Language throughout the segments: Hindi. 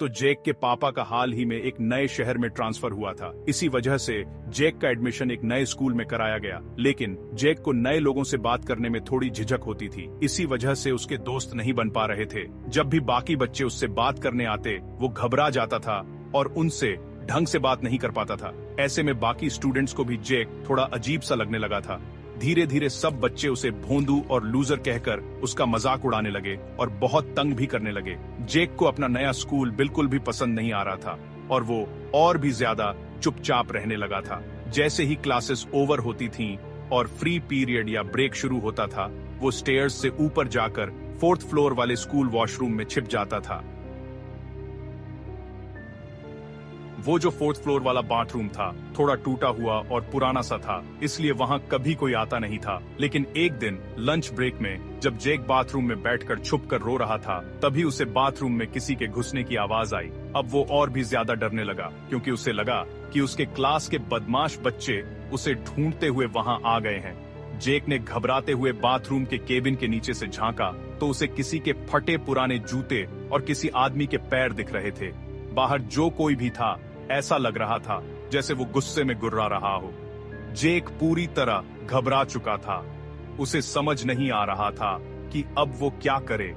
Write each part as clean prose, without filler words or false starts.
तो जेक के पापा का हाल ही में एक नए शहर में ट्रांसफर हुआ था। इसी वजह से जेक का एडमिशन एक नए स्कूल में कराया गया, लेकिन जेक को नए लोगों से बात करने में थोड़ी झिझक होती थी। इसी वजह से उसके दोस्त नहीं बन पा रहे थे। जब भी बाकी बच्चे उससे बात करने आते वो घबरा जाता था और उनसे ढंग से बात नहीं कर पाता था। ऐसे में बाकी स्टूडेंट्स को भी जेक थोड़ा अजीब सा लगने लगा था। धीरे धीरे सब बच्चे उसे भोंदू और लूजर कहकर उसका मजाक उड़ाने लगे और बहुत तंग भी करने लगे। जेक को अपना नया स्कूल बिल्कुल भी पसंद नहीं आ रहा था और वो और भी ज्यादा चुपचाप रहने लगा था। जैसे ही क्लासेस ओवर होती थीं और फ्री पीरियड या ब्रेक शुरू होता था, वो स्टेयर्स से ऊपर जाकर 4th फ्लोर वाले स्कूल वॉशरूम में छिप जाता था। वो जो 4th फ्लोर वाला बाथरूम था थोड़ा टूटा हुआ और पुराना सा था, इसलिए वहां कभी कोई आता नहीं था। लेकिन एक दिन लंच ब्रेक में जब जेक बाथरूम में बैठकर छुपकर रो रहा था, तभी उसे बाथरूम में किसी के घुसने की आवाज आई। अब वो और भी ज्यादा डरने लगा, क्योंकि उसे लगा कि उसके क्लास के बदमाश बच्चे उसे ढूंढते हुए वहां आ गए हैं। जेक ने घबराते हुए बाथरूम के केबिन के नीचे से झांका तो उसे किसी के फटे पुराने जूते और किसी आदमी के पैर दिख रहे थे। बाहर जो कोई भी था, ऐसा लग रहा था जैसे वो गुस्से में गुर्रा रहा हो। जेक पूरी तरह घबरा चुका था। उसे समझ नहीं आ रहा था कि अब वो क्या करे।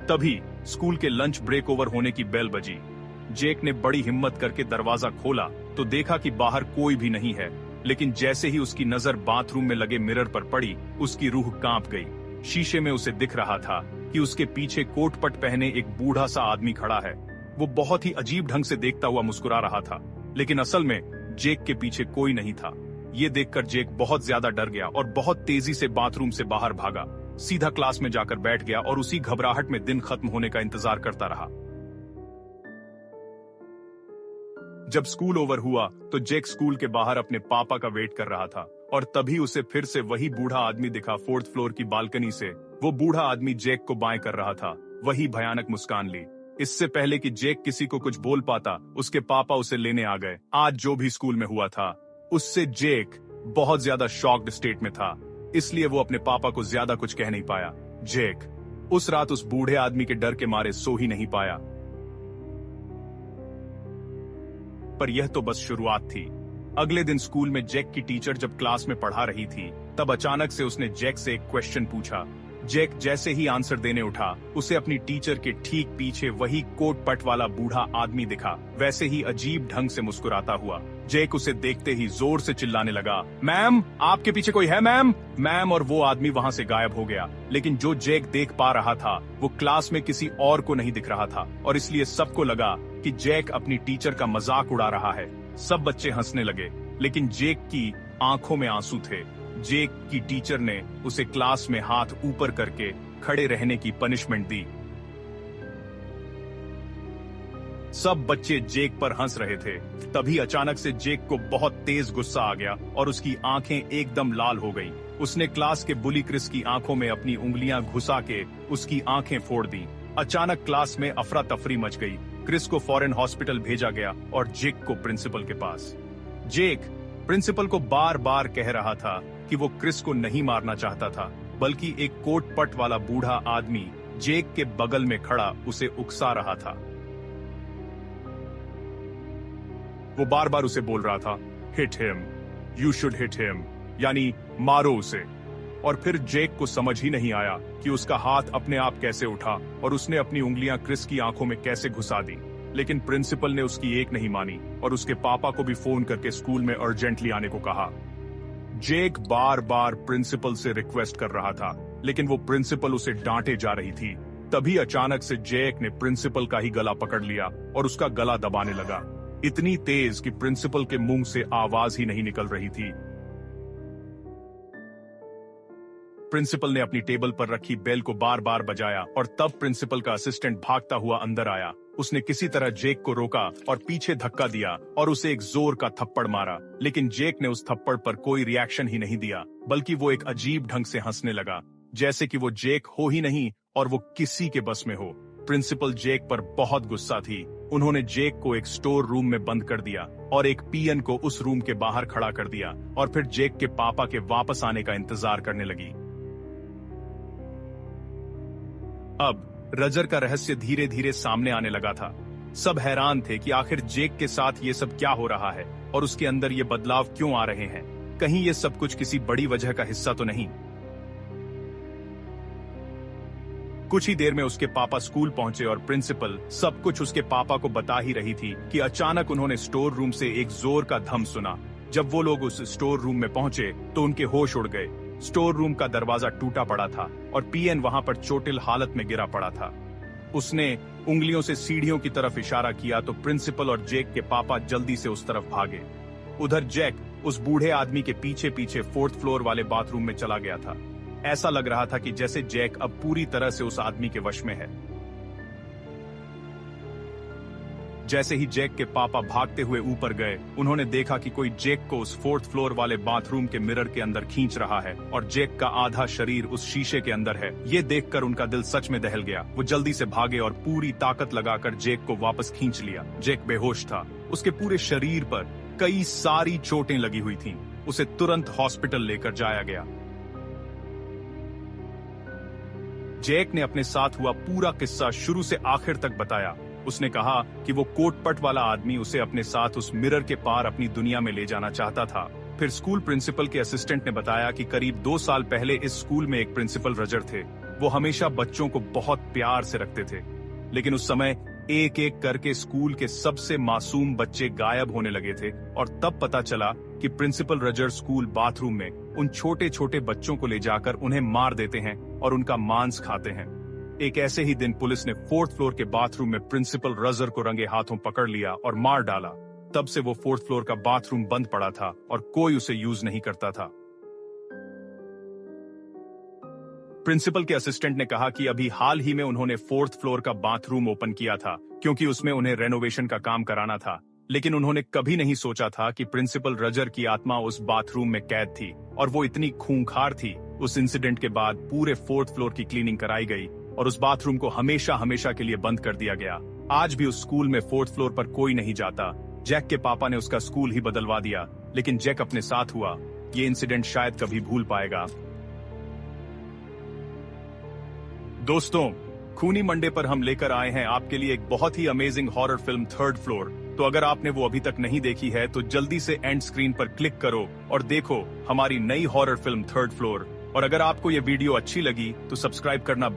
तभी स्कूल के लंच ब्रेक ओवर होने की बेल बजी। जेक ने बड़ी हिम्मत करके दरवाजा खोला तो देखा कि बाहर कोई भी नहीं है, लेकिन जैसे ही उसकी नजर बाथरूम में लगे मिरर पर पड़ी, उसकी रूह कांप गई। शीशे में उसे दिख रहा था कि उसके पीछे कोट पट पहने एक बूढ़ा सा आदमी खड़ा है। वो बहुत ही अजीब ढंग से देखता हुआ मुस्कुरा रहा था, लेकिन असल में जेक के पीछे कोई नहीं था। ये देखकर जेक बहुत ज्यादा डर गया और बहुत तेजी से बाथरूम से बाहर भागा, सीधा क्लास में जाकर बैठ गया और उसी घबराहट में दिन खत्म होने का इंतजार करता रहा। जब स्कूल ओवर हुआ तो जेक स्कूल के बाहर अपने पापा का वेट कर रहा था और तभी उसे फिर से वही बूढ़ा आदमी दिखा। 4th फ्लोर की बालकनी से वो बूढ़ा आदमी जेक को बाएं कर रहा था। वही भयानक मुस्कान ली। इससे पहले कि जेक किसी को कुछ बोल पाता, उसके पापा उसे लेने आ गए। आज जो भी स्कूल में हुआ था उससे जेक बहुत ज्यादा शॉक्ड स्टेट में था, इसलिए वो अपने पापा को ज्यादा कुछ कह नहीं पाया। जेक उस रात उस बूढ़े आदमी के डर के मारे सो ही नहीं पाया। पर यह तो बस शुरुआत थी। अगले दिन स्कूल में जेक की टीचर जब क्लास में पढ़ा रही थी, तब अचानक से उसने जेक से एक क्वेश्चन पूछा। जेक जैसे ही आंसर देने उठा, उसे अपनी टीचर के ठीक पीछे वही कोट पट वाला बूढ़ा आदमी दिखा, वैसे ही अजीब ढंग से मुस्कुराता हुआ। जेक उसे देखते ही जोर से चिल्लाने लगा, मैम, आपके पीछे कोई है मैम? मैम, और वो आदमी वहां से गायब हो गया। लेकिन जो जेक देख पा रहा था वो क्लास में किसी और को नहीं दिख रहा था, और इसलिए सबको लगा कि जेक अपनी टीचर का मजाक उड़ा रहा है। सब बच्चे हंसने लगे, लेकिन जेक की आंखों में आंसू थे। जेक की टीचर ने उसे क्लास में हाथ ऊपर करके खड़े रहने की पनिशमेंट दी। सब बच्चे जेक पर हंस रहे थे। तभी अचानक से जेक को बहुत तेज गुस्सा आ गया और उसकी आंखें एकदम लाल हो गईं। उसने क्लास के बुली क्रिस की आंखों में अपनी उंगलियां घुसा के उसकी आंखें फोड़ दी। अचानक क्लास में अफरा तफरी मच गई। क्रिस को फॉरेन हॉस्पिटल भेजा गया और जेक को प्रिंसिपल के पास। जेक प्रिंसिपल को बार बार कह रहा था कि वो क्रिस को नहीं मारना चाहता था, बल्कि एक कोट पट वाला बूढ़ा आदमी जेक के बगल में खड़ा उसे उकसा रहा था। वो बार बार उसे बोल रहा था, hit him, you should hit him, यानी मारो उसे। और फिर जेक को समझ ही नहीं आया कि उसका हाथ अपने आप कैसे उठा और उसने अपनी उंगलियां क्रिस की आंखों में कैसे घुसा दी। लेकिन प्रिंसिपल ने उसकी एक नहीं मानी और उसके पापा को भी फोन करके स्कूल में अर्जेंटली आने को कहा। जेक बार बार प्रिंसिपल से रिक्वेस्ट कर रहा था, लेकिन वो प्रिंसिपल उसे डांटे जा रही थी। तभी अचानक से जेक ने प्रिंसिपल का ही गला पकड़ लिया और उसका गला दबाने लगा, इतनी तेज कि प्रिंसिपल के मुंह से आवाज ही नहीं निकल रही थी। प्रिंसिपल ने अपनी टेबल पर रखी बेल को बार बार बजाया और तब प्रिंसिपल का असिस्टेंट भागता हुआ अंदर आया। उसने किसी तरह जेक को रोका और पीछे धक्का दिया और उसे एक जोर का थप्पड़ मारा, लेकिन जेक ने उस थप्पड़ पर कोई रिएक्शन ही नहीं दिया, बल्कि वो एक अजीब ढंग से हंसने लगा, जैसे कि वो जेक हो ही नहीं और वो किसी के बस में हो। प्रिंसिपल जेक पर बहुत गुस्सा थी। उन्होंने जेक को एक स्टोर रूम में बंद कर दिया और एक पीएन को उस रूम के बाहर खड़ा कर दिया और फिर जेक के पापा के वापस आने का इंतजार करने लगी। अब रजर का रहस्य धीरे धीरे सामने आने लगा था। सब हैरान थे कि आखिर जेक के साथ ये सब क्या हो रहा है और उसके अंदर ये बदलाव क्यों आ रहे हैं। कहीं ये सब कुछ किसी बड़ी वजह का हिस्सा तो नहीं। कुछ ही देर में उसके पापा स्कूल पहुंचे और प्रिंसिपल सब कुछ उसके पापा को बता ही रही थी कि अचानक उन्होंने स्टोर रूम से एक जोर का धम सुना। जब वो लोग उस स्टोर रूम में पहुंचे तो उनके होश उड़ गए। स्टोर रूम का दरवाजा टूटा पड़ा था और पीएन वहां पर चोटिल हालत में गिरा पड़ा था। उसने उंगलियों से सीढ़ियों की तरफ इशारा किया तो प्रिंसिपल और जैक के पापा जल्दी से उस तरफ भागे। उधर जैक उस बूढ़े आदमी के पीछे पीछे 4th फ्लोर वाले बाथरूम में चला गया था। ऐसा लग रहा था कि जैसे जैक अब पूरी तरह से उस आदमी के वश में है। जैसे ही जैक के पापा भागते हुए ऊपर गए, उन्होंने देखा कि कोई जैक को उस 4th फ्लोर वाले बाथरूम के मिरर के अंदर खींच रहा है और जैक का आधा शरीर उस शीशे के अंदर है। ये देखकर उनका दिल सच में दहल गया। वो जल्दी से भागे और पूरी ताकत लगाकर जैक को वापस खींच लिया। जैक बेहोश था। उसके पूरे शरीर पर कई सारी चोटें लगी हुई थीं। उसे तुरंत हॉस्पिटल लेकर जाया गया। जैक ने अपने साथ हुआ पूरा किस्सा शुरू से आखिर तक बताया। उसने कहा कि वो कोट पट वाला आदमी उसे अपने साथ उस मिरर के पार अपनी दुनिया में ले जाना चाहता था। फिर स्कूल प्रिंसिपल के असिस्टेंट ने बताया कि करीब 2 साल पहले इस स्कूल में एक प्रिंसिपल रजर थे। वो हमेशा बच्चों को बहुत प्यार से रखते थे, लेकिन उस समय एक एक करके स्कूल के सबसे मासूम बच्चे गायब होने लगे थे और तब पता चला कि प्रिंसिपल रजर स्कूल बाथरूम में उन छोटे छोटे बच्चों को ले जाकर उन्हें मार देते हैं और उनका मांस खाते हैं। एक ऐसे ही दिन पुलिस ने 4th फ्लोर के बाथरूम में प्रिंसिपल रजर को रंगे हाथों पकड़ लिया और मार डाला। तब से वो 4th फ्लोर का बाथरूम बंद पड़ा था और कोई उसे यूज नहीं करता था। प्रिंसिपल के असिस्टेंट ने कहा कि अभी हाल ही में उन्होंने 4th फ्लोर का बाथरूम ओपन किया था क्योंकि उसमें उन्हें रेनोवेशन का काम कराना था, लेकिन उन्होंने कभी नहीं सोचा था कि प्रिंसिपल रजर की आत्मा उस बाथरूम में कैद थी और वो इतनी खूंखार थी। उस इंसिडेंट के बाद पूरे 4th फ्लोर की क्लीनिंग कराई गई और उस बाथरूम को हमेशा हमेशा के लिए बंद कर दिया गया। आज भी उस स्कूल में 4th फ्लोर पर कोई नहीं जाता। जैक के पापा ने उसका स्कूल ही बदलवा दिया, लेकिन जैक अपने साथ हुआ ये इंसिडेंट शायद कभी भूल पाएगा। दोस्तों, खूनी मंडे पर हम लेकर आए हैं आपके लिए एक बहुत ही amazing horror film 3rd floor. तो अगर आपने वो अभी तक नहीं देखी है तो जल्दी से एंड स्क्रीन पर क्लिक करो और देखो हमारी नई हॉरर फिल्म 3rd फ्लोर। और अगर आपको ये वीडियो अच्छी लगी तो सब्सक्राइब करना